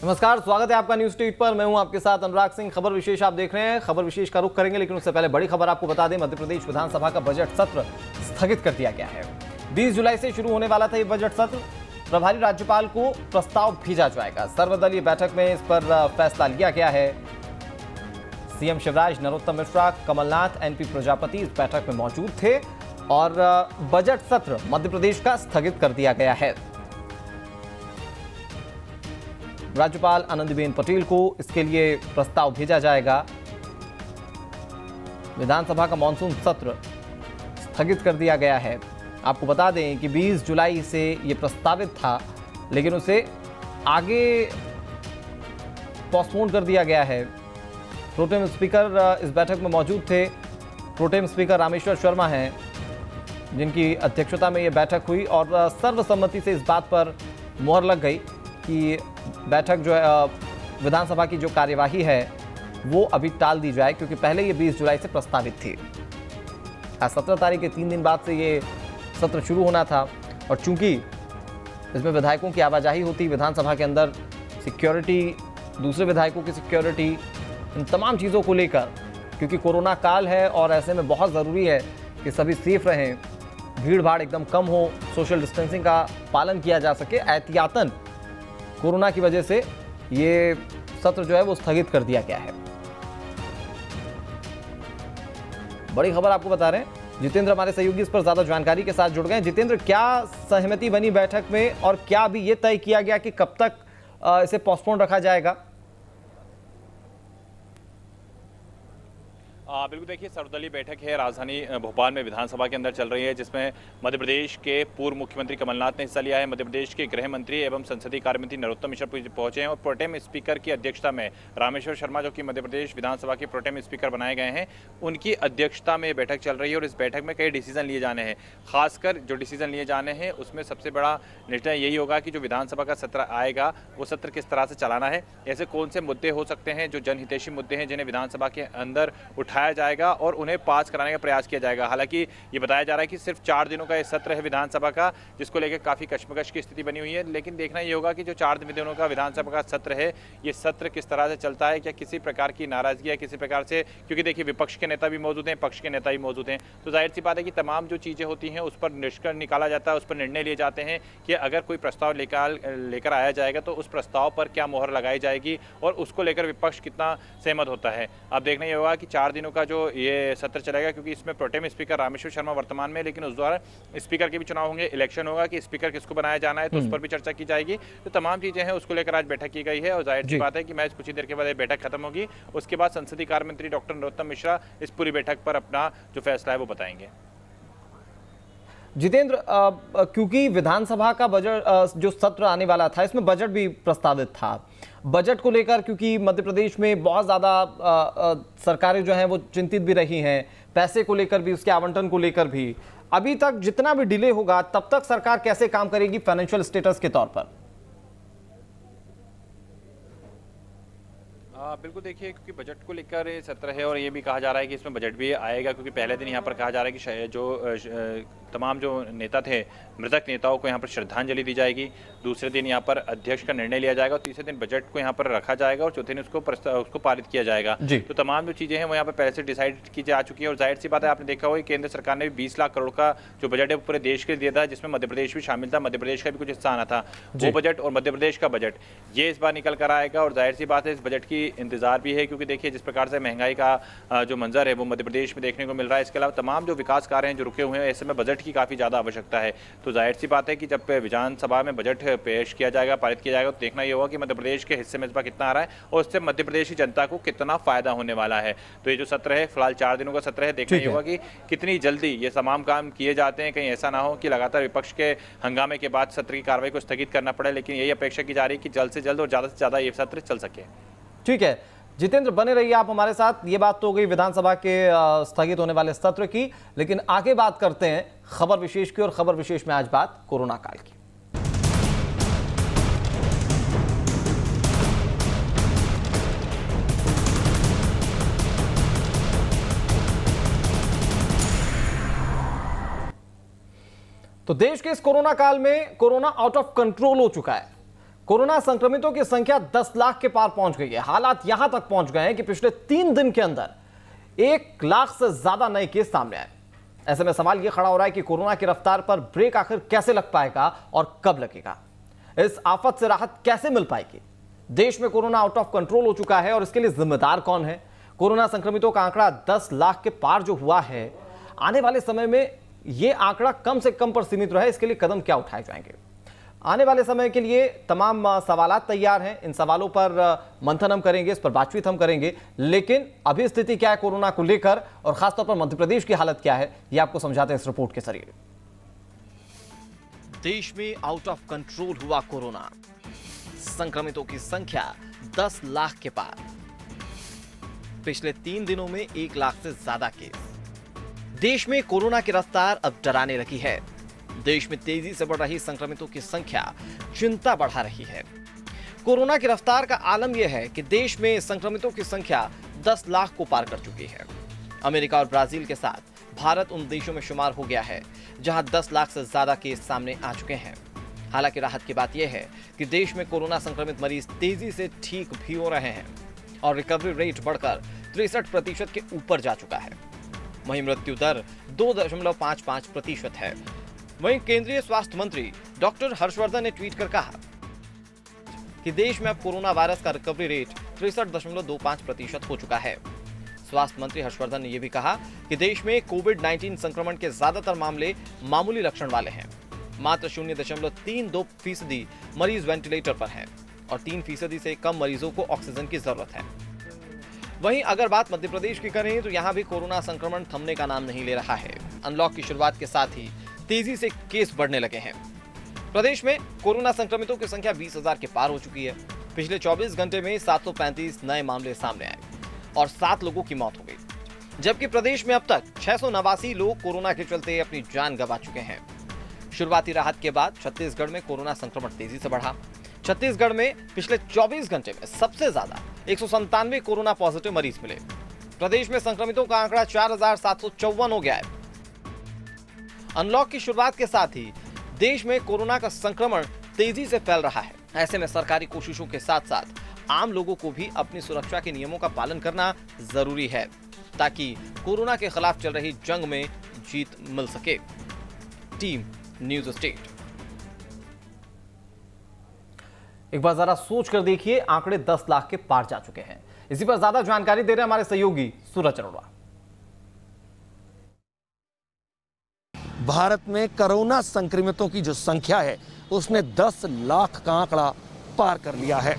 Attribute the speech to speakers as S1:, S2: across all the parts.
S1: नमस्कार, स्वागत है आपका न्यूज टीट पर। मैं हूं आपके साथ अनुराग सिंह। खबर विशेष आप देख रहे हैं। खबर विशेष का रुख करेंगे, लेकिन उससे पहले बड़ी खबर आपको बता दें। मध्य प्रदेश विधानसभा का बजट सत्र स्थगित कर दिया गया है। 20 जुलाई से शुरू होने वाला था ये बजट सत्र। प्रभारी राज्यपाल को प्रस्ताव भेजा जाएगा। सर्वदलीय बैठक में इस पर फैसला लिया गया है। सीएम शिवराज, नरोत्तम मिश्रा, कमलनाथ, एनपी प्रजापति इस बैठक में मौजूद थे और बजट सत्र मध्य प्रदेश का स्थगित कर दिया गया है। राज्यपाल आनंदीबेन पटेल को इसके लिए प्रस्ताव भेजा जाएगा। विधानसभा का मॉनसून सत्र स्थगित कर दिया गया है। आपको बता दें कि 20 जुलाई से यह प्रस्तावित था, लेकिन उसे आगे पोस्टपोन कर दिया गया है। प्रोटेम स्पीकर इस बैठक में मौजूद थे। प्रोटेम स्पीकर रामेश्वर शर्मा हैं, जिनकी अध्यक्षता में यह बैठक हुई और सर्वसम्मति से इस बात पर मुहर लग गई कि बैठक जो है विधानसभा की जो कार्यवाही है वो अभी टाल दी जाए, क्योंकि पहले ये 20 जुलाई से प्रस्तावित थी। 17 तारीख के 3 दिन बाद से ये सत्र शुरू होना था और चूंकि इसमें विधायकों की आवाजाही होती, विधानसभा के अंदर सिक्योरिटी, दूसरे विधायकों की सिक्योरिटी, इन तमाम चीज़ों को लेकर, क्योंकि कोरोना काल है और ऐसे में बहुत ज़रूरी है कि सभी सेफ रहें, भीड़ भाड़ एकदम कम हो, सोशल डिस्टेंसिंग का पालन किया जा सके। एहतियातन कोरोना की वजह से ये सत्र जो है वो स्थगित कर दिया गया है। बड़ी खबर आपको बता रहे हैं। जितेंद्र हमारे सहयोगी इस पर ज्यादा जानकारी के साथ जुड़ गए। जितेंद्र, क्या सहमति बनी बैठक में और क्या अभी ये तय किया गया कि कब तक इसे पोस्टपोन रखा जाएगा?
S2: बिल्कुल, देखिए सर्वदलीय बैठक है राजधानी भोपाल में विधानसभा के अंदर चल रही है, जिसमें मध्य प्रदेश के पूर्व मुख्यमंत्री कमलनाथ ने हिस्सा लिया है। मध्य प्रदेश के गृह मंत्री एवं संसदीय कार्य मंत्री नरोत्तम मिश्रा पहुंचे हैं और प्रोटेम स्पीकर की अध्यक्षता में रामेश्वर शर्मा, जो कि मध्य प्रदेश विधानसभा के प्रोटेम स्पीकर बनाए गए हैं, उनकी अध्यक्षता में बैठक चल रही है और इस बैठक में कई डिसीजन लिए जाने हैं। खासकर जो डिसीजन लिए जाने हैं उसमें सबसे बड़ा निर्णय यही होगा कि जो विधानसभा का सत्र आएगा वो सत्र किस तरह से चलाना है। ऐसे कौन से मुद्दे हो सकते हैं जो जनहितैषी मुद्दे हैं, जिन्हें विधानसभा के अंदर उठाया जाएगा और उन्हें पास कराने का प्रयास किया जाएगा। हालांकि ये बताया जा रहा है कि सिर्फ 4 दिनों का ये सत्र है विधानसभा का, जिसको लेकर काफ़ी कश्मकश की स्थिति बनी हुई है। लेकिन देखना ये होगा कि जो 4 दिनों का विधानसभा का सत्र है, ये सत्र किस तरह से चलता है, क्या किसी प्रकार की नाराजगी है, किसी प्रकार से, क्योंकि देखिए विपक्ष के नेता भी मौजूद हैं, पक्ष के नेता भी मौजूद हैं, तो जाहिर सी बात है कि तमाम जो चीज़ें होती हैं उस पर निष्कर्ष निकाला जाता है, उस पर निर्णय लिए जाते हैं कि अगर कोई प्रस्ताव लेकर आया जाएगा तो उस प्रस्ताव पर क्या मोहर लगाई जाएगी और उसको लेकर विपक्ष कितना सहमत होता है। अब देखना ये होगा कि 4 दिनों का जो ये सत्र चलेगा, क्योंकि इसमें प्रोटेम स्पीकर रामेश्वर शर्मा वर्तमान में, लेकिन उस द्वारा स्पीकर के भी चुनाव होंगे, इलेक्शन होगा कि स्पीकर किसको बनाया जाना है, तो उस पर भी चर्चा की जाएगी। तो तमाम चीजें हैं, उसको लेकर आज बैठक की गई है और जाहिर सी बात है कि मैच कुछ ही देर के बाद बैठक खत्म होगी। उसके बाद संसदीय कार्य मंत्री डॉक्टर नरोत्तम मिश्रा इस पूरी बैठक पर अपना जो फैसला है वो बताएंगे।
S1: जितेंद्र, क्योंकि विधानसभा का बजट जो सत्र आने वाला था, इसमें बजट भी प्रस्तावित था। बजट को लेकर क्योंकि मध्य प्रदेश में बहुत ज़्यादा सरकारें जो हैं वो चिंतित भी रही हैं, पैसे को लेकर भी, उसके आवंटन को लेकर भी। अभी तक जितना भी डिले होगा तब तक सरकार कैसे काम करेगी फाइनेंशियल स्टेटस के तौर पर?
S2: बिल्कुल, देखिए क्योंकि बजट को लेकर सत्र है और ये भी कहा जा रहा है कि इसमें बजट भी आएगा, क्योंकि पहले दिन यहाँ पर कहा जा रहा है कि जो तमाम जो नेता थे, मृतक नेताओं को यहाँ पर श्रद्धांजलि दी जाएगी। दूसरे दिन यहाँ पर अध्यक्ष का निर्णय लिया जाएगा और तीसरे दिन बजट को यहाँ पर रखा जाएगा और चौथे दिन उसको पारित किया जाएगा। तो तमाम जो चीज़ें हैं वो यहाँ पर पहले से डिसाइड की जा चुकी है और जाहिर सी बात है, आपने देखा होगा केंद्र सरकार ने भी 20 लाख करोड़ का जो बजट है पूरे देश के लिए दिया था, जिसमें मध्य प्रदेश भी शामिल था, मध्य प्रदेश का भी कुछ हिस्सा आना था। वो बजट और मध्य प्रदेश का बजट ये इस बार निकल कर आएगा और जाहिर सी बात है इस बजट की इंतजार भी है, क्योंकि देखिए जिस प्रकार से महंगाई का जो मंजर है वो मध्य प्रदेश में देखने को मिल रहा है। इसके अलावा तमाम जो विकास कार्य हैं जो रुके हुए हैं, ऐसे में बजट की काफ़ी ज़्यादा आवश्यकता है। तो जाहिर सी बात है कि जब विधानसभा में बजट पेश किया जाएगा, पारित किया जाएगा, तो देखना ये होगा कि मध्य प्रदेश के हिस्से में इस बार कितना आ रहा है और उससे मध्य प्रदेश की जनता को कितना फायदा होने वाला है। तो ये जो सत्र है, फिलहाल 4 दिनों का सत्र है, देखना ये होगा कि कितनी जल्दी ये तमाम काम किए जाते हैं। कहीं ऐसा ना हो कि लगातार विपक्ष के हंगामे के बाद सत्र की कार्रवाई को स्थगित करना पड़े, लेकिन यही अपेक्षा की जा रही है कि जल्द से जल्द और ज़्यादा से ज़्यादा ये सत्र चल सके।
S1: ठीक है जितेंद्र, बने रहिए आप हमारे साथ। ये बात तो हो गई विधानसभा के स्थगित होने वाले सत्र की, लेकिन आगे बात करते हैं खबर विशेष की और खबर विशेष में आज बात कोरोना काल की। तो देश के इस कोरोना काल में कोरोना आउट ऑफ कंट्रोल हो चुका है। कोरोना संक्रमितों की संख्या 10 लाख के पार पहुंच गई है। हालात यहां तक पहुंच गए हैं कि पिछले 3 दिन के अंदर 1 लाख से ज्यादा नए केस सामने आए। ऐसे में सवाल यह खड़ा हो रहा है कि कोरोना की रफ्तार पर ब्रेक आखिर कैसे लग पाएगा और कब लगेगा। इस आफत से राहत कैसे मिल पाएगी। देश में कोरोना आउट ऑफ कंट्रोल हो चुका है और इसके लिए जिम्मेदार कौन है। कोरोना संक्रमितों का आंकड़ा 10 लाख के पार जो हुआ है, आने वाले समय में यह आंकड़ा कम से कम पर सीमित रहे, इसके लिए कदम क्या उठाए जाएंगे। आने वाले समय के लिए तमाम सवालात तैयार हैं। इन सवालों पर मंथन हम करेंगे, इस पर बातचीत हम करेंगे। लेकिन अभी स्थिति क्या है कोरोना को लेकर और खासतौर पर मध्य प्रदेश की हालत क्या है, यह आपको समझाते हैं इस रिपोर्ट के जरिए। देश में आउट ऑफ कंट्रोल हुआ कोरोना, संक्रमितों की संख्या 10 लाख के पार। पिछले 3 दिनों में 1 लाख से ज्यादा केस। देश में कोरोना की रफ्तार अब डराने लगी है। देश में तेजी से बढ़ रही संक्रमितों की संख्या चिंता बढ़ा रही है। कोरोना की रफ्तार का आलम यह है कि देश में संक्रमितों की संख्या 10 लाख को पार कर चुकी है। अमेरिका और ब्राजील के साथ भारत उन देशों में शुमार हो गया है जहां 10 लाख से ज्यादा केस सामने आ चुके हैं। हालांकि राहत की बात यह है कि देश में कोरोना संक्रमित मरीज तेजी से ठीक भी हो रहे हैं और रिकवरी रेट बढ़कर 63% के ऊपर जा चुका है। वहीं मृत्यु दर 2.55% है। वहीं केंद्रीय स्वास्थ्य मंत्री डॉक्टर हर्षवर्धन ने ट्वीट कर कहा कि देश में अब कोरोना वायरस का रिकवरी रेट 63.25% हो चुका है। स्वास्थ्य मंत्री हर्षवर्धन ने यह भी कहा कि देश में कोविड-19 संक्रमण के ज्यादातर मामले मामूली लक्षण वाले हैं। मात्र 0.32% मरीज वेंटिलेटर पर हैं और 3% से कम मरीजों को ऑक्सीजन की जरूरत है। वहीं अगर बात मध्य प्रदेश की करें तो यहां भी कोरोना संक्रमण थमने का नाम नहीं ले रहा है। अनलॉक की शुरुआत के साथ ही तेजी से केस बढ़ने लगे हैं। प्रदेश में कोरोना संक्रमितों की संख्या 20,000 के पार हो चुकी है। पिछले 24 घंटे में 735 नए मामले सामने आए और 7 लोगों की मौत हो गई, जबकि प्रदेश में अब तक 689 लोग कोरोना के चलते अपनी जान गंवा चुके हैं। शुरुआती राहत के बाद छत्तीसगढ़ में कोरोना संक्रमण तेजी से बढ़ा। छत्तीसगढ़ में पिछले 24 घंटे में सबसे ज्यादा 197 कोरोना पॉजिटिव मरीज मिले। प्रदेश में संक्रमितों का आंकड़ा 4,754 हो गया है। अनलॉक की शुरुआत के साथ ही देश में कोरोना का संक्रमण तेजी से फैल रहा है। ऐसे में सरकारी कोशिशों के साथ साथ आम लोगों को भी अपनी सुरक्षा के नियमों का पालन करना जरूरी है ताकि कोरोना के खिलाफ चल रही जंग में जीत मिल सके। Team news state. एक बार जरा सोच कर देखिए, आंकड़े 10 लाख के पार जा चुके हैं। इसी पर ज्यादा जानकारी दे रहे हैं हमारे सहयोगी सूरज अरोड़ा।
S3: भारत में कोरोना संक्रमितों की जो संख्या है उसने 10 लाख का आंकड़ा पार कर लिया है।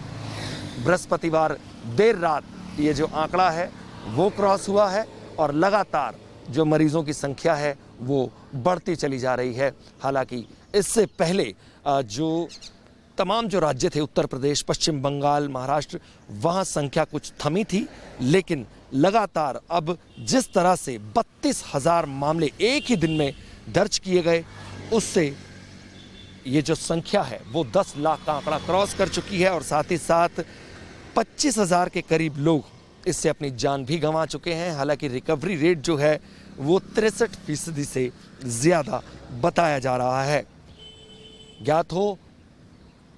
S3: बृहस्पतिवार देर रात ये जो आंकड़ा है वो क्रॉस हुआ है और लगातार जो मरीजों की संख्या है वो बढ़ती चली जा रही है। हालांकि इससे पहले जो तमाम जो राज्य थे, उत्तर प्रदेश, पश्चिम बंगाल, महाराष्ट्र, वहाँ संख्या कुछ थमी थी, लेकिन लगातार अब जिस तरह से 32,000 मामले एक ही दिन में दर्ज किए गए, उससे ये जो संख्या है वो 10 लाख का आंकड़ा क्रॉस कर चुकी है और साथ ही साथ 25,000 के करीब लोग इससे अपनी जान भी गंवा चुके हैं। हालांकि रिकवरी रेट जो है वो 63% से ज़्यादा बताया जा रहा है। ज्ञात हो,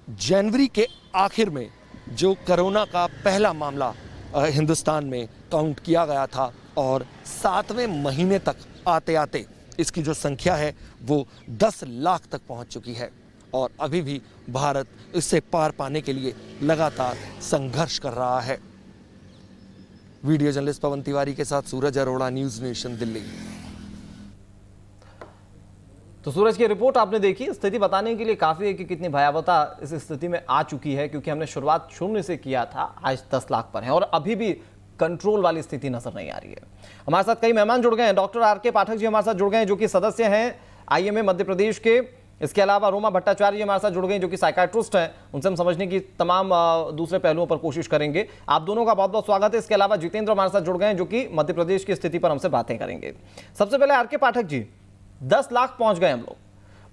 S3: जनवरी के आखिर में जो कोरोना का पहला मामला हिंदुस्तान में काउंट किया गया था और 7वें महीने तक आते आते इसकी जो संख्या है वो 10 लाख तक पहुंच चुकी है और अभी भी भारत इससे पार पाने के लिए लगातार संघर्ष कर रहा है। वीडियो जर्नलिस्ट पवन तिवारी के साथ सूरज अरोड़ा, न्यूज़ नेशन, दिल्ली।
S1: तो सूरज की रिपोर्ट आपने देखी। स्थिति बताने के लिए काफी है कि कितनी भयावहता इस स्थिति में आ चुकी है, क्योंकि हमने शुरुआत 0 से किया था, आज 10 लाख पर है और अभी भी कंट्रोल वाली स्थिति नजर नहीं आ रही है। हमारे साथ कई मेहमान जुड़ गए हैं। Doctor R K. पाठक जी हमारे साथ जुड़ गए हैं, जो कि सदस्य हैं आईएमए मध्य प्रदेश के। इसके अलावा रोमा भट्टाचार्य जी हमारे साथ जुड़ गए हैं, जो कि साइकाट्रिस्ट हैं। उनसे हम समझने की तमाम दूसरे पहलुओं पर कोशिश करेंगे। आप दोनों का बहुत बहुत स्वागत है। इसके अलावा जितेंद्र हमारे साथ जुड़ गए हैं, जो कि मध्य प्रदेश की स्थिति पर हमसे बातें करेंगे। सबसे पहले आर.के. पाठक जी, 10 लाख पहुंच गए हम लोग।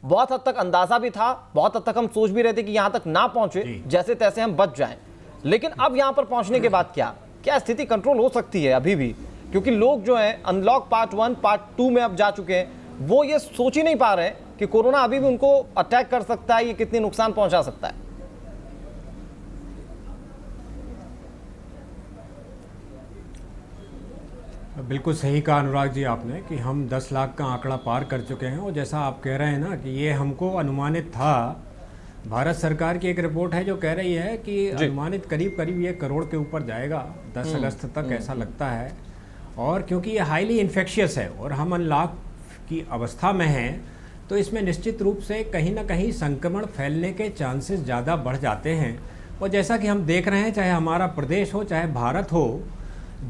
S1: बहुत हद तक अंदाजा भी था, बहुत हद तक हम सोच भी रहे थे कि यहां तक ना पहुंचे, जैसे तैसे हम बच जाएं। लेकिन अब यहां पर पहुंचने के बाद क्या स्थिति कंट्रोल हो सकती है अभी भी? क्योंकि लोग जो हैं अनलॉक पार्ट 1, पार्ट 2 में अब जा चुके हैं, वो ये सोच ही नहीं पा रहे हैं कि कोरोना अभी भी उनको अटैक कर सकता है, ये कितनी नुकसान पहुंचा सकता है।
S4: बिल्कुल सही कहा अनुराग जी आपने कि हम 10 लाख का आंकड़ा पार कर चुके हैं, और जैसा आप कह रहे हैं ना कि ये हमको अनुमानित था। भारत सरकार की एक रिपोर्ट है जो कह रही है कि अनुमानित करीब करीब ये करोड़ के ऊपर जाएगा 10 अगस्त तक, ऐसा लगता है। और क्योंकि ये हाईली इन्फेक्शियस है और हम अनलॉक की अवस्था में हैं, तो इसमें निश्चित रूप से कहीं ना कहीं संक्रमण फैलने के चांसेस ज़्यादा बढ़ जाते हैं। और जैसा कि हम देख रहे हैं, चाहे हमारा प्रदेश हो चाहे भारत हो,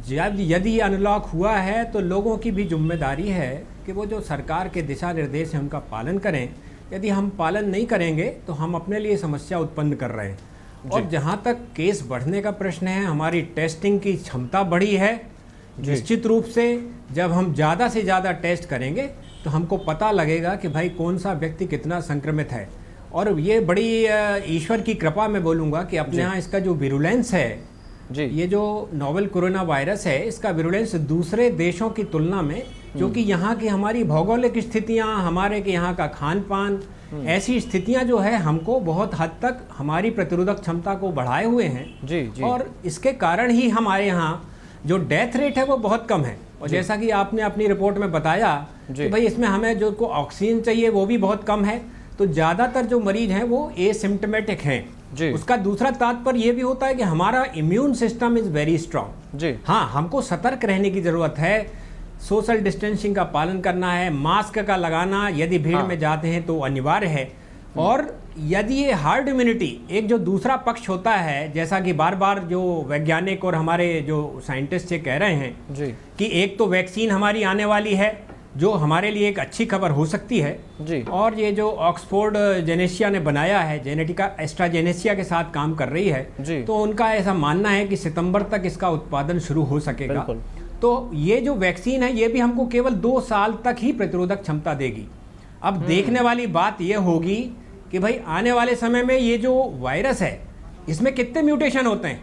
S4: यदि अनलॉक हुआ है तो लोगों की भी जिम्मेदारी है कि वो जो सरकार के दिशा निर्देश हैं उनका पालन करें। यदि हम पालन नहीं करेंगे तो हम अपने लिए समस्या उत्पन्न कर रहे हैं। और जहाँ तक केस बढ़ने का प्रश्न है, हमारी टेस्टिंग की क्षमता बढ़ी है। निश्चित रूप से जब हम ज़्यादा से ज़्यादा टेस्ट करेंगे तो हमको पता लगेगा कि भाई कौन सा व्यक्ति कितना संक्रमित है। और ये बड़ी ईश्वर की कृपा मैं बोलूँगा कि अपने यहाँ इसका जो विरुलेंस है जी, ये जो नोवेल कोरोना वायरस है, इसका विरुलेंस दूसरे देशों की तुलना में, जो कि यहाँ की हमारी भौगोलिक स्थितियाँ, हमारे के यहाँ का खान पान, ऐसी स्थितियाँ जो है हमको बहुत हद तक हमारी प्रतिरोधक क्षमता को बढ़ाए हुए हैं जी। और इसके कारण ही हमारे यहाँ जो डेथ रेट है वो बहुत कम है। और जैसा कि आपने अपनी रिपोर्ट में बताया कि भाई इसमें हमें जो को ऑक्सीजन चाहिए वो भी बहुत कम है, तो ज़्यादातर जो मरीज हैं वो एसिम्प्टोमेटिक हैं। उसका दूसरा तात्पर्य ये भी होता है कि हमारा immune system is very strong ji. हाँ, हमको सतर्क रहने की जरूरत है, सोशल डिस्टेंसिंग का पालन करना है, मास्क का लगाना यदि भीड़ में जाते हैं तो अनिवार्य है। और यदि ये हार्ड इम्यूनिटी, एक जो दूसरा पक्ष होता है, जैसा कि बार बार जो वैज्ञानिक और हमारे जो साइंटिस्ट ये कह रहे हैं जी, कि एक तो वैक्सीन हमारी आने वाली है जो हमारे लिए एक अच्छी खबर हो सकती है जी। और ये जो ऑक्सफोर्ड जेनेसिया ने बनाया है, जेनेटिका एस्ट्राजेनेसिया के साथ काम कर रही है जी। तो उनका ऐसा मानना है कि सितंबर तक इसका उत्पादन शुरू हो सकेगा। तो ये जो वैक्सीन है ये भी हमको केवल 2 साल तक ही प्रतिरोधक क्षमता देगी। अब देखने वाली बात ये होगी कि भाई आने वाले समय में ये जो वायरस है इसमें कितने म्यूटेशन होते हैं।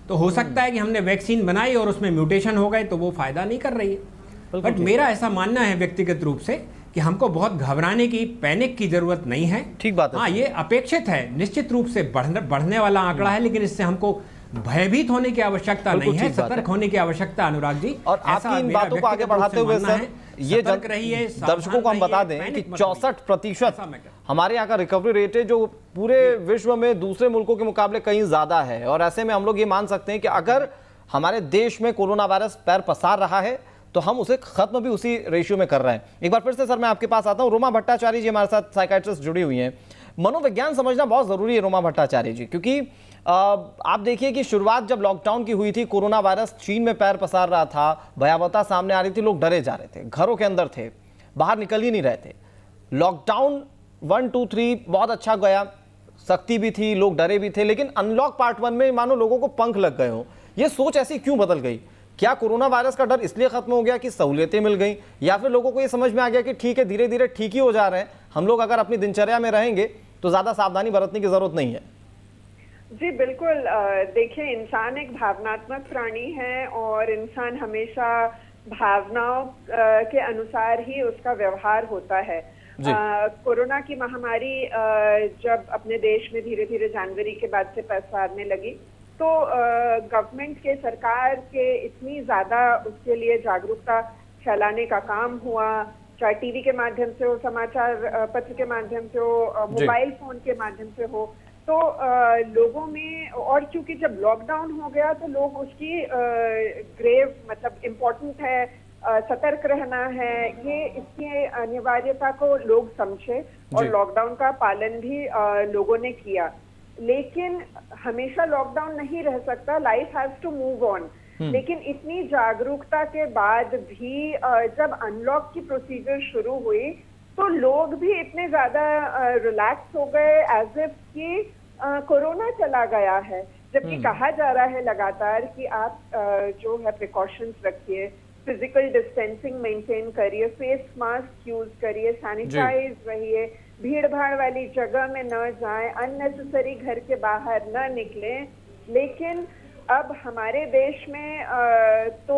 S4: तो हो सकता है कि हमने वैक्सीन बनाई और उसमें म्यूटेशन हो गए तो वो फायदा नहीं कर रही है। बट मेरा ऐसा मानना है व्यक्तिगत रूप से कि हमको बहुत घबराने की, पैनिक की जरूरत नहीं है। ठीक बात है। हाँ, ये अपेक्षित है, निश्चित रूप से बढ़ने वाला आंकड़ा है, लेकिन इससे हमको भयभीत होने की आवश्यकता नहीं है, सतर्क होने की आवश्यकता। अनुराग जी,
S1: और आपकी इन बातों को आगे बढ़ाते हुए सर ये दर्शकों को हम बता दें कि 64% हमारे यहाँ का रिकवरी रेट है, जो पूरे विश्व में दूसरे मुल्कों के मुकाबले कहीं ज्यादा है। और ऐसे में हम लोग ये मान सकते हैं कि अगर हमारे देश में कोरोना वायरस पैर पसार रहा है तो हम उसे खत्म भी उसी रेशियो में कर रहे हैं। एक बार फिर से सर मैं आपके पास आता हूं। रोमा भट्टाचार्य जी हमारे साथ साइकियाट्रिस्ट जुड़ी हुई हैं। मनोविज्ञान समझना बहुत जरूरी है रोमा भट्टाचार्य जी, क्योंकि आप देखिए कि शुरुआत जब लॉकडाउन की हुई थी, कोरोना वायरस चीन में पैर पसार रहा था, भयावहता सामने आ रही थी, लोग डरे जा रहे थे, घरों के अंदर थे, बाहर निकल ही नहीं रहे थे। लॉकडाउन 1, 2, 3 बहुत अच्छा गया, सख्ती भी थी, लोग डरे भी थे, लेकिन अनलॉक पार्ट 1 में मानो लोगों को पंख लग गए हो। ये सोच ऐसी क्यों बदल गई? क्या कोरोना वायरस का डर इसलिए खत्म हो गया कि सहूलियतें मिल गई, या फिर लोगों को ये समझ में आ गया कि ठीक है धीरे धीरे ठीक ही हो जा रहे हैं, हम लोग अगर अपनी दिनचर्या में रहेंगे तो ज्यादा सावधानी बरतने की जरूरत नहीं है?
S5: जी बिल्कुल। देखिए, इंसान एक भावनात्मक प्राणी है और इंसान हमेशा भावनाओं के अनुसार ही उसका व्यवहार होता है। कोरोना की महामारी जब अपने देश में धीरे धीरे जनवरी के बाद से पसरने लगी तो गवर्नमेंट के, सरकार के इतनी ज्यादा उसके लिए जागरूकता फैलाने का काम हुआ, चाहे टीवी के माध्यम से हो, समाचार पत्र के माध्यम से हो, मोबाइल फोन के माध्यम से हो, तो लोगों में, और चूंकि जब लॉकडाउन हो गया तो लोग उसकी ग्रेव मतलब इम्पोर्टेंट है, सतर्क रहना है, ये इसकी अनिवार्यता को लोग समझे और लॉकडाउन का पालन भी लोगों ने किया। लेकिन हमेशा लॉकडाउन नहीं रह सकता, life has to move on. लेकिन इतनी जागरूकता के बाद भी जब अनलॉक की प्रोसीजर शुरू हुई तो लोग भी इतने ज्यादा रिलैक्स हो गए, एज इफ कि कोरोना चला गया है, जबकि कहा जा रहा है लगातार कि आप जो है प्रिकॉशंस रखिए, फिजिकल डिस्टेंसिंग मेंटेन करिए, फेस मास्क यूज करिए, सैनिटाइज रहिए, भीड़ भाड़ वाली जगह में न जाएं, अननेसेसरी घर के बाहर न निकलें। लेकिन अब हमारे देश में तो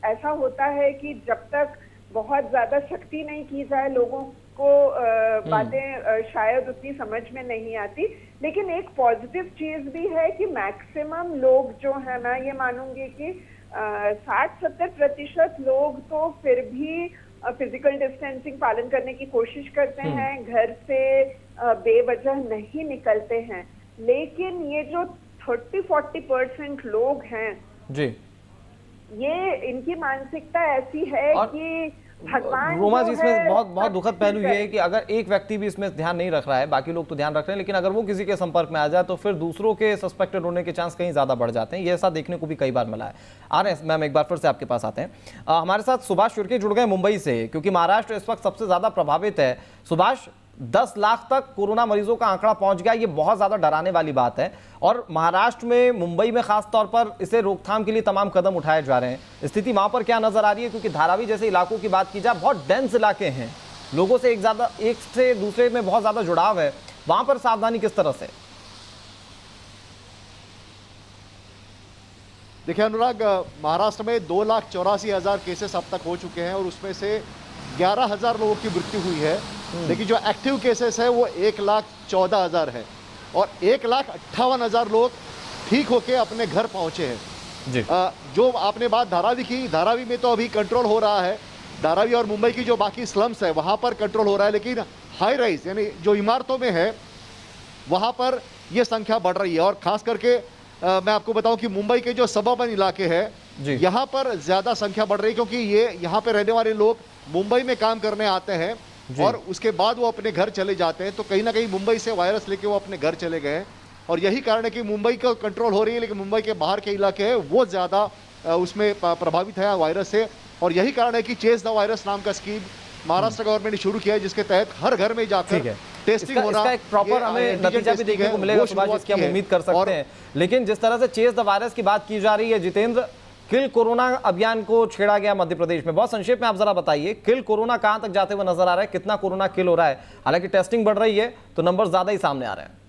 S5: ऐसा होता है कि जब तक बहुत ज्यादा सख्ती नहीं की जाए, लोगों को बातें शायद उतनी समझ में नहीं आती। लेकिन एक पॉजिटिव चीज भी है कि मैक्सिमम लोग जो है ना, ये मानूंगी कि 60-70% लोग तो फिर भी फिजिकल डिस्टेंसिंग पालन करने की कोशिश करते हैं, घर से बेवजह नहीं निकलते हैं। लेकिन ये जो 30-40% लोग हैं
S1: जी,
S5: ये इनकी मानसिकता ऐसी है कि भगवान
S1: रोमा
S5: जो
S1: जी, इसमें
S5: है,
S1: बहुत दुखद पहलू ये है कि अगर एक व्यक्ति भी इसमें ध्यान नहीं रख रहा है, बाकी लोग तो ध्यान रख रहे हैं, लेकिन अगर वो किसी के संपर्क में आ जाए तो फिर दूसरों के सस्पेक्टेड होने के चांस कहीं ज्यादा बढ़ जाते हैं। ये ऐसा देखने को भी कई बार मिला है। आ रहे हैं मैम, एक बार फिर से आपके पास आते हैं। हमारे साथ सुभाष शुर्के जुड़ गए मुंबई से, क्योंकि महाराष्ट्र इस वक्त सबसे ज्यादा प्रभावित है। सुभाष, 10 लाख तक कोरोना मरीजों का आंकड़ा पहुंच गया, ये बहुत ज्यादा डराने वाली बात है, और महाराष्ट्र में, मुंबई में खास तौर पर इसे रोकथाम के लिए तमाम कदम उठाए जा रहे हैं। स्थिति वहां पर क्या नजर आ रही है? क्योंकि धारावी जैसे इलाकों की बात की जाए, बहुत डेंस इलाके हैं, लोगों से एक से दूसरे में बहुत ज्यादा जुड़ाव है, वहां पर सावधानी किस तरह से?
S6: देखिए अनुराग, महाराष्ट्र में 2,84,000 केसेस अब तक हो चुके हैं और उसमें से 11,000 लोगों की मृत्यु हुई है। लेकिन जो एक्टिव केसेस है वो 1,14,000 है और 1,58,000 लोग ठीक होके अपने घर पहुंचे हैं
S1: जी।
S6: जो आपने बात धारावी की, धारावी में तो अभी कंट्रोल हो रहा है। धारावी और मुंबई की जो बाकी स्लम्स है वहां पर कंट्रोल हो रहा है, लेकिन हाई राइज यानी जो इमारतों में है वहां पर यह संख्या बढ़ रही है। और खास करके मैं आपको बताऊं कि मुंबई के जो सबर्बन इलाके हैं यहाँ पर ज्यादा संख्या बढ़ रही है, क्योंकि ये यहाँ पे रहने वाले लोग मुंबई में काम करने आते हैं और उसके बाद वो अपने घर चले जाते हैं। तो कहीं ना कहीं मुंबई से वायरस लेके वो अपने घर चले गए, और यही कारण है कि मुंबई का कंट्रोल हो रही है, लेकिन मुंबई के बाहर के इलाके हैं वो ज्यादा उसमें प्रभावित है वायरस से। और यही कारण है कि चेस द वायरस नाम का स्कीम महाराष्ट्र गवर्नमेंट ने शुरू किया है, जिसके तहत हर घर में जाकर टेस्टिंग हो रहा है।
S1: इसका एक प्रॉपर हमें नतीजा भी देखने को मिलेगा सुभाष, जिसकी हम उम्मीद कर सकते हैं। लेकिन जिस तरह से चेस द वायरस की बात की जा रही है, जितेंद्र, किल कोरोना अभियान को छेड़ा गया मध्य प्रदेश में, बहुत संक्षेप में आप जरा बताइए, किल कोरोना कहां तक जाते हुए नजर आ रहा है, कितना कोरोना किल हो रहा है? हालांकि टेस्टिंग बढ़ रही है तो नंबर ज्यादा ही सामने आ रहे हैं।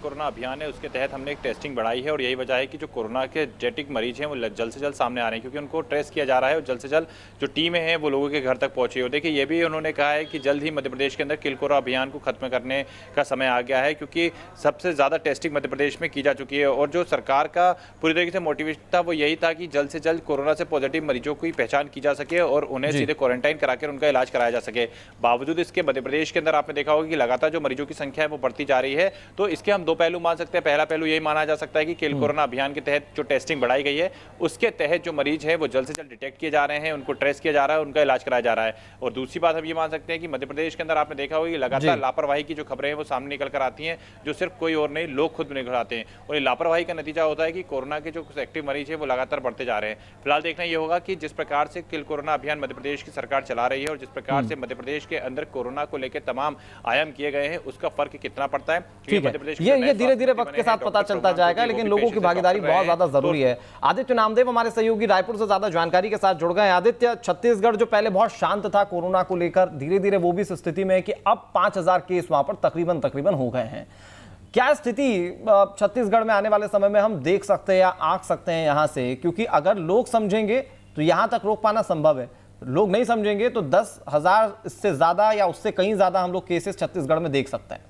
S2: कोरोना अभियान है उसके तहत हमने एक टेस्टिंग बढ़ाई है और यही वजह है कि जो कोरोना के जेनेटिक मरीज हैं वो जल्द से जल्द सामने आ रहे हैं, क्योंकि उनको ट्रेस किया जा रहा है और जल्द से जल्द जो टीमें हैं वो लोगों के घर तक पहुंची हो। देखिए, ये भी उन्होंने कहा है कि जल्द ही मध्य प्रदेश के अंदर किल कोरोना अभियान को खत्म करने का समय आ गया है, क्योंकि सबसे ज़्यादा टेस्टिंग मध्य प्रदेश में की जा चुकी है। और जो सरकार का पूरी तरीके से मोटिवेशन था वो यही था कि जल्द से जल्द कोरोना से पॉजिटिव मरीजों की पहचान की जा सके और उन्हें सीधे क्वारंटाइन कराकर उनका इलाज कराया जा सके। बावजूद इसके मध्य प्रदेश के अंदर आपने देखा होगा कि लगातार जो मरीजों की संख्या है वो बढ़ती जा रही है। तो इसके हम दो पहलू मान सकते हैं। पहला पहलू यही माना जा सकता है कि किल कोरोना अभियान के तहत जो टेस्टिंग बढ़ाई गई है उसके तहत जो मरीज है वो जल्द से जल्द डिटेक्ट किए जा रहे हैं, उनको ट्रेस किया जा रहा है, उनका इलाज कराया जा रहा है। और दूसरी बात हम ये मान सकते हैं कि मध्य प्रदेश के अंदर आपने देखा होगा कि लगातार लापरवाही की जो खबरें हैं वो सामने निकल कर आती हैं, जो सिर्फ कोई और नहीं, लोग खुद निकल आते हैं। और ये लापरवाही का नतीजा होता है कि कोरोना के जो एक्टिव मरीज है वो लगातार बढ़ते जा रहे हैं। फिलहाल देखना ये होगा कि जिस प्रकार से किल कोरोना अभियान मध्य प्रदेश की सरकार चला रही है और जिस प्रकार से मध्य प्रदेश के अंदर कोरोना को लेकर तमाम आयाम किए गए हैं उसका फर्क कितना पड़ता है।
S1: ठीक है, ये धीरे धीरे वक्त के साथ पता चलता जाएगा, लेकिन लोगों की भागीदारी बहुत ज्यादा जरूरी है। आदित्य नामदेव हमारे सहयोगी रायपुर से ज्यादा जानकारी के साथ जुड़ गए हैं। आदित्य, छत्तीसगढ़ जो पहले बहुत शांत था कोरोना को लेकर, धीरे धीरे वो भी इस स्थिति में है कि अब 5,000 केस वहां पर तकरीबन हो गए हैं। क्या स्थिति छत्तीसगढ़ में आने वाले समय में हम देख सकते हैं या आंक सकते हैं यहां से? क्योंकि अगर लोग समझेंगे तो यहां तक रोक पाना संभव है, लोग नहीं समझेंगे तो 10,000 इससे ज्यादा या उससे कहीं ज्यादा हम लोग केसेस छत्तीसगढ़ में देख सकते हैं।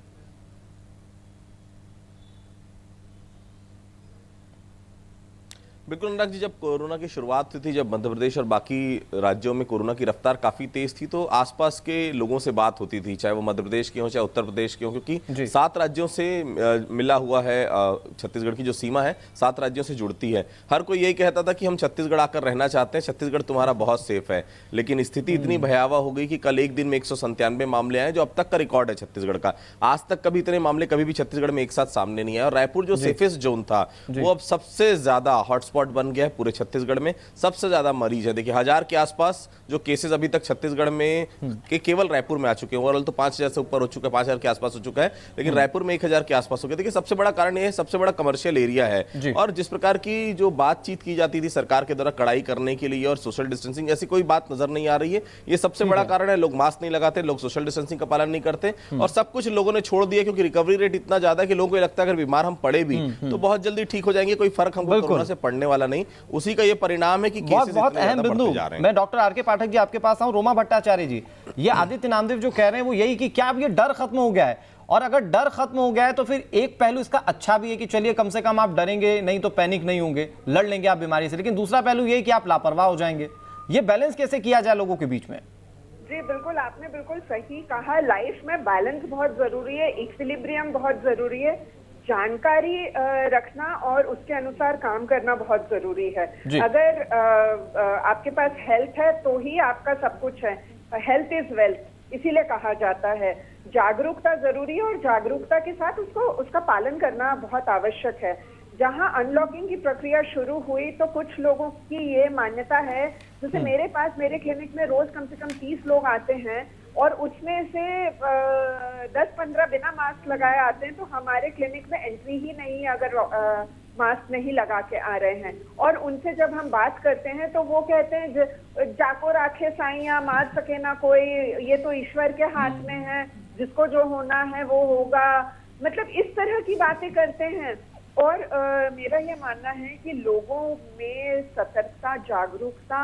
S7: बिल्कुल अनुराग जी, जब कोरोना की शुरुआत हुई थी, जब मध्य प्रदेश और बाकी राज्यों में कोरोना की रफ्तार काफ़ी तेज थी, तो आसपास के लोगों से बात होती थी, चाहे वो मध्य प्रदेश के हों चाहे उत्तर प्रदेश के हों, क्योंकि 7 राज्यों से मिला हुआ है। छत्तीसगढ़ की जो सीमा है 7 राज्यों से जुड़ती है। हर कोई यही कहता था कि हम छत्तीसगढ़ आकर रहना चाहते हैं, छत्तीसगढ़ तुम्हारा बहुत सेफ है। लेकिन स्थिति इतनी भयावह हो गई कि कल एक दिन में 197 मामले आए, जो अब तक का रिकॉर्ड है छत्तीसगढ़ का। आज तक कभी इतने मामले कभी भी छत्तीसगढ़ में एक साथ सामने नहीं आए। और रायपुर जो सेफेस्ट जोन था वो अब सबसे ज्यादा हॉटस्पॉट बन गया है पूरे छत्तीसगढ़ में। सबसे ज्यादा मरीज है, देखिए 1000 के आसपास जो केसेस अभी तक छत्तीसगढ़ में के केवल रायपुर में आ चुके हैं। ओवरऑल तो 5000 से ऊपर हो चुका है, 5000 के आसपास हो चुका है, लेकिन रायपुर में 1000 के आसपास हो गया। देखिए सबसे बड़ा कारण ये सबसे बड़ा कमर्शियल एरिया है, और जिस प्रकार की जो बातचीत की जाती थी सरकार के द्वारा कड़ाई करने के लिए और सोशल डिस्टेंसिंग, ऐसी कोई बात नजर नहीं आ रही है। ये सबसे बड़ा कारण है। लोग मास्क नहीं लगाते, लोग सोशल डिस्टेंसिंग का पालन नहीं करते, और सब कुछ लोगों ने छोड़ दिया, क्योंकि रिकवरी रेट इतना ज्यादा है कि लोगों को लगता है अगर बीमार हम पड़े भी तो बहुत जल्दी ठीक हो जाएंगे, कोई फर्क हमको कोरोना से पड़ने वाला नहीं, उसी का ये परिणाम है कि
S1: बहुत बहुत अहम बिंदु। मैं डॉक्टर आर के पाठक जी आपके पास आऊं। रोमा भट्टाचार्य जी, ये आदित्य नामदेव जो कह रहे हैं वो यही कि क्या अब ये डर खत्म हो गया है, और अगर डर खत्म हो गया है तो फिर एक पहलू इसका अच्छा भी है कि चलिए कम से कम आप डरेंगे नहीं तो पैनिक नहीं होंगे, लड़ लेंगे आप बीमारी से, लेकिन दूसरा पहलू ये कि आप लापरवाह हो जाएंगे। ये बैलेंस कैसे किया जाए लोगों के बीच में?
S5: जी बिल्कुल, आपने बिल्कुल सही कहा। लाइफ में बैलेंस बहुत जरूरी है, इक्विलिब्रियम बहुत जरूरी है, जानकारी रखना और उसके अनुसार काम करना बहुत जरूरी है। अगर आपके पास हेल्थ है तो ही आपका सब कुछ है। हेल्थ इज वेल्थ, इसीलिए कहा जाता है। जागरूकता जरूरी है और जागरूकता के साथ उसका पालन करना बहुत आवश्यक है। जहां अनलॉकिंग की प्रक्रिया शुरू हुई तो कुछ लोगों की ये मान्यता है, जैसे मेरे क्लिनिक में रोज कम से कम 30 लोग आते हैं और उसमें से 10-15 बिना मास्क लगाए आते हैं, तो हमारे क्लिनिक में एंट्री ही नहीं है अगर मास्क नहीं लगा के आ रहे हैं। और उनसे जब हम बात करते हैं तो वो कहते हैं जाको राखे साइया मार सके ना कोई, ये तो ईश्वर के हाथ में है, जिसको जो होना है वो होगा, मतलब इस तरह की बातें करते हैं। और मेरा ये मानना है कि लोगों में सतर्कता, जागरूकता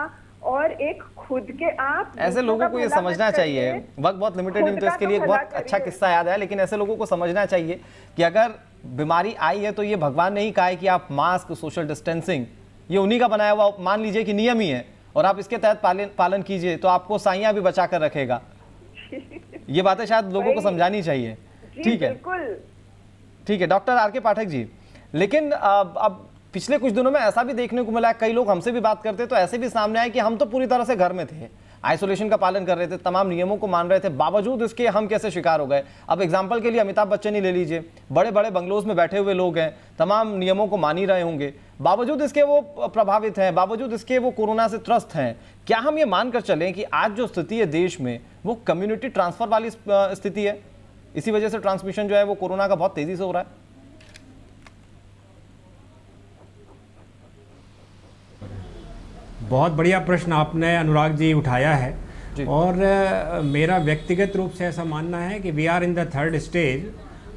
S5: और एक खुद के आप
S1: ऐसे लोगों को ये समझना चाहिए, वक्त बहुत लिमिटेड है तो इसके लिए एक बहुत अच्छा किस्सा याद है, लेकिन ऐसे लोगों को समझना चाहिए कि अगर बीमारी आई है तो ये भगवान ने ही कहा है कि आप मास्क, सोशल डिस्टेंसिंग, ये उन्हीं का बनाया हुआ मान लीजिए कि नियम ही है और आप इसके तहत पालन कीजिए तो आपको साइयां भी बचा कर रखेगा। ये बातें शायद लोगों को समझानी चाहिए। ठीक है, ठीक है डॉक्टर आर के पाठक जी, लेकिन अब पिछले कुछ दिनों में ऐसा भी देखने को मिला है, कई लोग हमसे भी बात करते तो ऐसे भी सामने आए कि हम तो पूरी तरह से घर में थे, आइसोलेशन का पालन कर रहे थे, तमाम नियमों को मान रहे थे, बावजूद इसके हम कैसे शिकार हो गए। अब एग्जाम्पल के लिए अमिताभ बच्चन ही ले लीजिए, बड़े बड़े बंगलोज में बैठे हुए लोग हैं, तमाम नियमों को मान ही रहे होंगे, बावजूद इसके वो प्रभावित हैं, बावजूद इसके वो कोरोना से त्रस्त हैं। क्या हम ये मानकर चलें कि आज जो स्थिति है देश में वो कम्युनिटी ट्रांसफर वाली स्थिति है, इसी वजह से ट्रांसमिशन जो है वो कोरोना का बहुत तेजी से हो रहा है?
S4: बहुत बढ़िया प्रश्न आपने अनुराग जी उठाया है जी। और मेरा व्यक्तिगत रूप से ऐसा मानना है कि we are in the third stage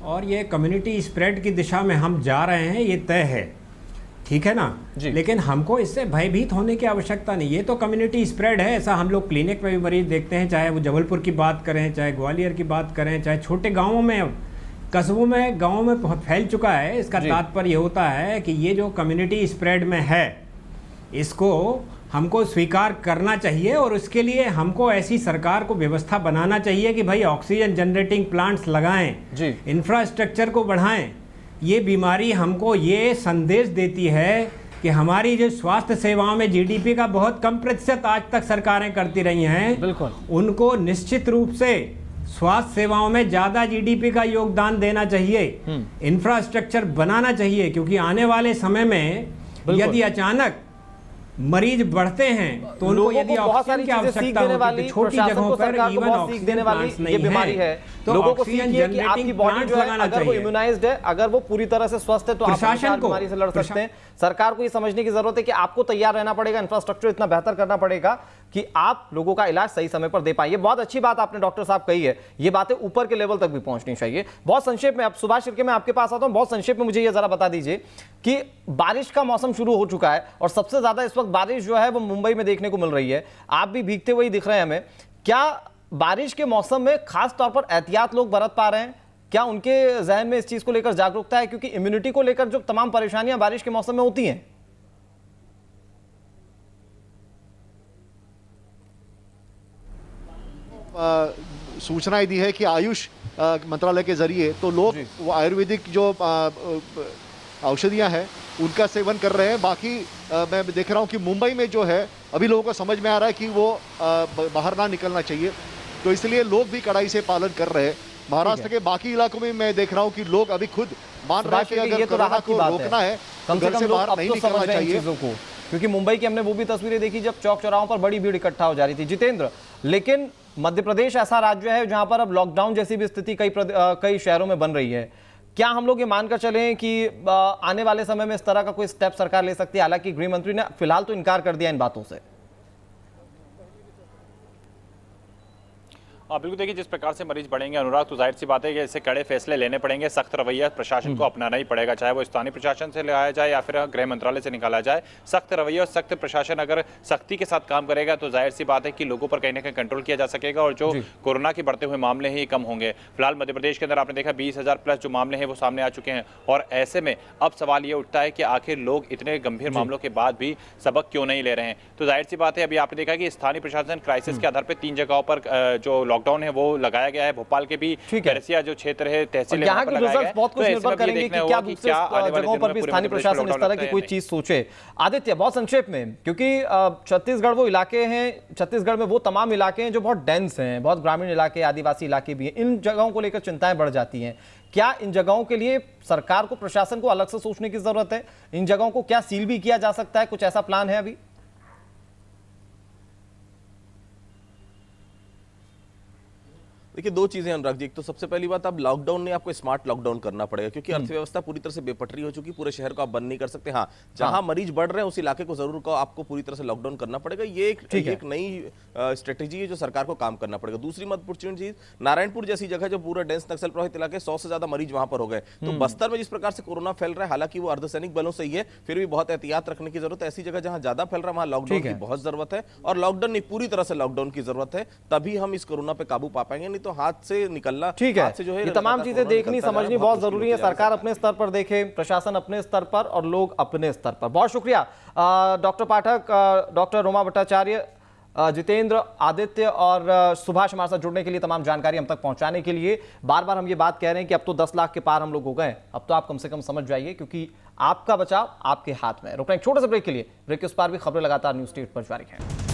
S4: और ये कम्युनिटी स्प्रेड की दिशा में हम जा रहे हैं, ये तय है, ठीक है ना जी। लेकिन हमको इससे भयभीत होने की आवश्यकता नहीं, ये तो कम्युनिटी स्प्रेड है। ऐसा हम लोग क्लिनिक में भी मरीज देखते हैं, चाहे वो जबलपुर की बात करें, चाहे ग्वालियर की बात करें, चाहे छोटे गाँवों में, कस्बों में, गाँवों में बहुत फैल चुका है। इसका तात्पर्य होता है कि ये जो कम्युनिटी स्प्रेड में है इसको हमको स्वीकार करना चाहिए और उसके लिए हमको ऐसी सरकार को व्यवस्था बनाना चाहिए कि भाई ऑक्सीजन जनरेटिंग प्लांट्स लगाएं, इंफ्रास्ट्रक्चर को बढ़ाएं। ये बीमारी हमको ये संदेश देती है कि हमारी जो स्वास्थ्य सेवाओं में जीडीपी का बहुत कम प्रतिशत आज तक सरकारें करती रही हैं, बिल्कुल उनको निश्चित रूप से स्वास्थ्य सेवाओं में ज़्यादा जीडीपी का योगदान देना चाहिए, इंफ्रास्ट्रक्चर बनाना चाहिए, क्योंकि आने वाले समय में यदि अचानक मरीज बढ़ते हैं तो उनको यदि ऑक्सीजन की आवश्यकता होती है, छोटी जगहों पर इवन ऑक्सीजन प्लांट्स नहीं
S1: बीमारी है तो लोगों को सीखिए कि आपकी बॉडी जो है अगर वो इम्यूनाइज्ड है, अगर वो पूरी तरह से स्वस्थ है तो आप बीमारी से लड़ सकते हैं। सरकार को ये समझने की जरूरत है कि आपको तैयार रहना पड़ेगा, इंफ्रास्ट्रक्चर इतना बेहतर करना पड़ेगा कि आप लोगों का इलाज सही समय पर दे पाए। ये बहुत अच्छी बात आपने डॉक्टर साहब कही है, ये बातें ऊपर के लेवल तक भी पहुंचनी चाहिए। बहुत संक्षेप में, अब सुभाष शिर्के मैं आपके पास आता हूं, बहुत संक्षेप में मुझे ये जरा बता दीजिए कि बारिश का मौसम शुरू हो चुका है और सबसे ज्यादा इस वक्त बारिश जो है वो मुंबई में देखने को मिल रही है, आप भी भीगते हुए दिख रहे हैं हमें। क्या बारिश के मौसम में खास तौर पर एहतियात लोग बरत पा रहे हैं? क्या उनके जहन में इस चीज को लेकर जागरूकता है? क्योंकि इम्यूनिटी को लेकर जो तमाम परेशानियां बारिश के मौसम में होती हैं।
S6: सूचनाएं दी है कि आयुष मंत्रालय के जरिए तो लोग वो आयुर्वेदिक जो औषधियां हैं उनका सेवन कर रहे हैं। बाकी मैं देख रहा हूं कि मुंबई में जो है अभी लोगों को समझ में आ रहा है कि वो बाहर ना निकलना चाहिए, तो इसलिए लोग भी कड़ाई से पालन कर रहे हैं। महाराष्ट्र के बाकी इलाकों में मैं देख रहा हूं कि लोग अभी खुद मान रहे हैं कि अगर कोरोना को रोकना है
S1: कम से कम बाहर नहीं निकलना चाहिए, क्योंकि मुंबई की हमने वो भी तस्वीरें देखी जब चौक चौराहों पर बड़ी भीड़ इकट्ठा हो जा रही थी। जितेंद्र, लेकिन मध्य प्रदेश ऐसा राज्य है जहां पर अब लॉकडाउन जैसी भी स्थिति कई शहरों में बन रही है। क्या हम लोग ये मानकर चलें कि आने वाले समय में इस तरह का कोई स्टेप सरकार ले सकती है? हालांकि गृह मंत्री ने फिलहाल तो इनकार कर दिया इन बातों से।
S2: बिल्कुल, देखिए जिस प्रकार से मरीज बढ़ेंगे अनुराग, तो जाहिर सी बात है कि इससे कड़े फैसले लेने पड़ेंगे, सख्त रवैया प्रशासन को अपनाना ही पड़ेगा, चाहे वो स्थानीय प्रशासन से लगाया जाए या फिर गृह मंत्रालय से निकाला जाए। सख्त रवैया और सख्त प्रशासन अगर सख्ती के साथ काम करेगा तो जाहिर सी बात है कि लोगों पर कहीं ना कहीं कंट्रोल किया जा सकेगा और जो कोरोना के बढ़ते हुए मामले हैं ये कम होंगे। फिलहाल मध्य प्रदेश के अंदर आपने देखा 20,000 प्लस जो मामले हैं वो सामने आ चुके हैं और ऐसे में अब सवाल ये उठता है कि आखिर लोग इतने गंभीर मामलों के बाद भी सबक क्यों नहीं ले रहे हैं। तो जाहिर सी बात है अभी आपने देखा कि स्थानीय प्रशासन क्राइसिस के आधार पर 3 जगहों पर जो लॉकडाउन है वो लगाया गया है। भोपाल के भी कैरसिया जो क्षेत्र है तहसील
S1: यहाँ के रिजल्ट बहुत कुछ निर्भर करेंगे कि क्या दूसरे जगहों पर भी स्थानीय प्रशासन इस तरह की कोई चीज सोचे। आदित्य, बहुत संक्षेप में, क्योंकि छत्तीसगढ़ वो इलाके हैं, छत्तीसगढ़ में वो तमाम इलाके हैं जो बहुत डेंस हैं, बहुत ग्रामीण इलाके, आदिवासी इलाके भी हैं, इन जगहों को लेकर चिंताएं बढ़ जाती हैं। क्या इन जगहों के लिए सरकार को, प्रशासन को अलग से सोचने की जरूरत है? इन जगहों को क्या सील भी किया जा सकता है? कुछ ऐसा प्लान है अभी?
S7: देखिए, दो चीजें अनुराग जी। एक तो सबसे पहली बात, अब लॉकडाउन ने आपको स्मार्ट लॉकडाउन करना पड़ेगा क्योंकि अर्थव्यवस्था पूरी तरह से बेपटरी हो चुकी, पूरे शहर को आप बंद नहीं कर सकते। हाँ, जहां मरीज बढ़ रहे हैं उस इलाके को जरूर आपको पूरी तरह से लॉकडाउन करना पड़ेगा। ये एक नई स्ट्रेटेजी है जो सरकार को काम करना पड़ेगा। दूसरी महत्वपूर्ण चीज, नारायणपुर जैसी जगह जो पूरा डेंस नक्सल प्रभावित इलाके, 100 से ज्यादा मरीज वहां पर हो गए। तो बस्तर में जिस प्रकार से कोरोना फैल रहा है, हालांकि वो अर्धसैनिक बलों से ही है, फिर भी बहुत एहतियात रखने की जरूरत है। ऐसी जगह जहां ज्यादा फैल रहा है वहां लॉकडाउन की बहुत जरूरत है और लॉकडाउन नहीं, पूरी तरह से लॉकडाउन की जरूरत है, तभी हम इस कोरोना पे काबू पा पाएंगे। नहीं तो हाथ से
S1: ठीक है, ये तमाम चीजें देखनी समझनी बहुत जरूरी है। सरकार अपने स्तर पर देखे, प्रशासन अपने स्तर पर और लोग अपने स्तर पर। बहुत शुक्रिया डॉक्टर पाठक, डॉक्टर रोमा भट्टाचार्य, जितेंद्र, आदित्य और सुभाष हमारे साथ जुड़ने के लिए, तमाम जानकारी हम तक पहुंचाने के लिए। बार बार हम ये बात कह रहे हैं कि अब तो 10 लाख के पार हम लोग हो गए, अब तो आप कम से कम समझ जाइए क्योंकि आपका बचाव आपके हाथ में है। रुक रहे हैं एक छोटे से ब्रेक के लिए, ब्रेक के उस पार भी खबरें लगातार न्यूज़ स्टेट पर जारी हैं।